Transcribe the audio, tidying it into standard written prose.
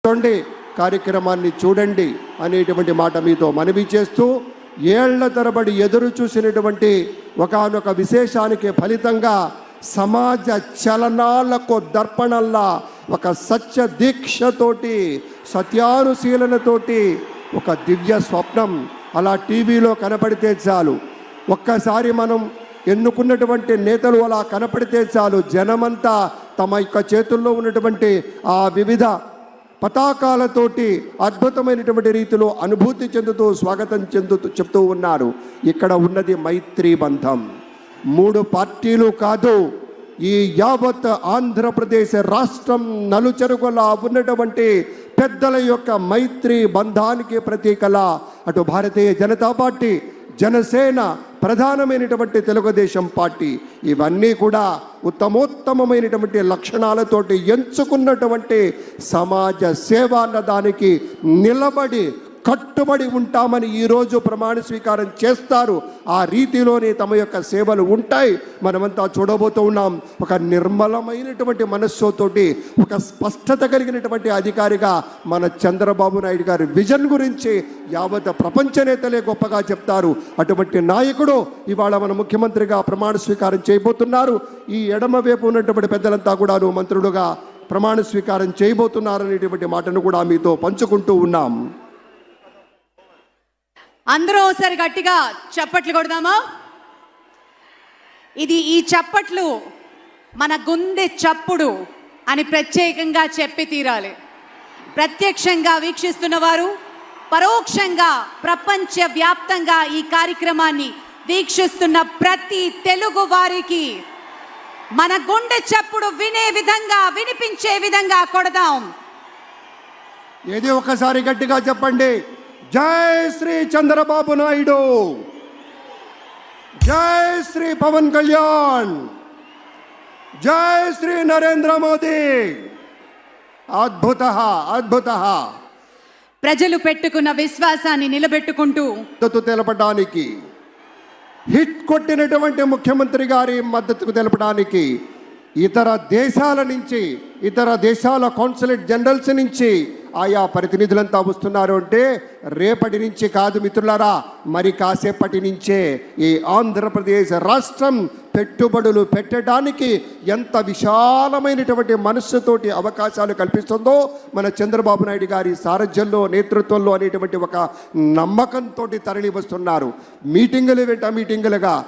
చూడండి, కార్యక్రమాన్ని చూడండి అనేటువంటి మాట మీతో మనవి చేస్తూ, ఏళ్ల తరబడి ఎదురు చూసినటువంటి ఒకానొక విశేషానికి ఫలితంగా సమాజ చలనాలకు దర్పణల్లా ఒక సత్య దీక్షతోటి, సత్యానుశీలనతోటి ఒక దివ్య స్వప్నం అలా టీవీలో కనపడితే చాలు, ఒక్కసారి మనం ఎన్నుకున్నటువంటి నేతలు అలా కనపడితే చాలు, జనమంతా తమ యొక్క చేతుల్లో ఉన్నటువంటి ఆ వివిధ పతాకాలతోటి అద్భుతమైనటువంటి రీతిలో అనుభూతి చెందుతూ స్వాగతం చెప్తూ ఉన్నారు. ఇక్కడ ఉన్నది మైత్రీ బంధం. 3 పార్టీలు కాదు, ఈ యావత్ ఆంధ్రప్రదేశ్ రాష్ట్రం నలుచెరుగులా ఉన్నటువంటి పెద్దల యొక్క మైత్రీ బంధానికి ప్రతీకలా అటు భారతీయ జనతా పార్టీ, జనసేన, ప్రధానమైనటువంటి తెలుగుదేశం పార్టీ ఇవన్నీ కూడా ఉత్తమోత్తమైనటువంటి లక్షణాలతోటి ఎంచుకున్నటువంటి సమాజ సేవ అన్నదానికి నిలబడి కట్టుబడి ఉంటామని ఈరోజు ప్రమాణ స్వీకారం చేస్తారు. ఆ రీతిలోనే తమ యొక్క సేవలు ఉంటాయి. మనమంతా చూడబోతూ ఉన్నాం. ఒక నిర్మలమైనటువంటి మనస్సుతోటి, ఒక స్పష్టత కలిగినటువంటి అధికారిగా మన చంద్రబాబు నాయుడు గారి విజన్ గురించి యావత్ ప్రపంచ నేతలే గొప్పగా చెప్తారు. అటువంటి నాయకుడు ఇవాళ మన ముఖ్యమంత్రిగా ప్రమాణ స్వీకారం చేయబోతున్నారు. ఈ ఎడమ వైపు ఉన్నటువంటి పెద్దలంతా కూడాను మంత్రులుగా ప్రమాణ స్వీకారం చేయబోతున్నారనేటువంటి మాటను కూడా మీతో పంచుకుంటూ ఉన్నాం. అందరూ ఒకసారి గట్టిగా చప్పట్లు కొడదామా? ఈ చప్పట్లు మన గుండె చప్పుడు అని ప్రత్యేకంగా చెప్పి తీరాలి. ప్రత్యక్షంగా వీక్షిస్తున్న వారు, పరోక్షంగా ప్రపంచ వ్యాప్తంగా ఈ కార్యక్రమాన్ని వీక్షిస్తున్న ప్రతి తెలుగు వారికి మన గుండె చప్పుడు వినే విధంగా, వినిపించే విధంగా కొడదాం. ఏది ఒకసారి గట్టిగా చెప్పండి. జై శ్రీ చంద్రబాబు నాయుడు, జై శ్రీ పవన్ కళ్యాణ్, జై శ్రీ నరేంద్ర మోదీ. అద్భుత అద్భుత. ప్రజలు పెట్టుకున్న విశ్వాసాన్ని నిలబెట్టుకుంటూ మద్దతు తెలపడానికి, హిట్ కొట్టినటువంటి ముఖ్యమంత్రి గారి మద్దతు తెలపడానికి ఇతర దేశాల నుంచి, ఇతర దేశాల కాన్సులేట్ జనరల్స్ నుంచి ఆయా ప్రతినిధులంతా వస్తున్నారు. అంటే రేపటి నుంచి కాదు మిత్రులారా, మరి కాసేపటి నుంచే ఈ ఆంధ్రప్రదేశ్ రాష్ట్రం పెట్టుబడులు పెట్టడానికి ఎంత విశాలమైనటువంటి మనస్సుతోటి అవకాశాలు కల్పిస్తుందో మన చంద్రబాబు నాయుడు గారి సారథ్యంలో, నేతృత్వంలో అనేటువంటి ఒక నమ్మకంతో తరలి వస్తున్నారు. మీటింగులు వెంట మీటింగులుగా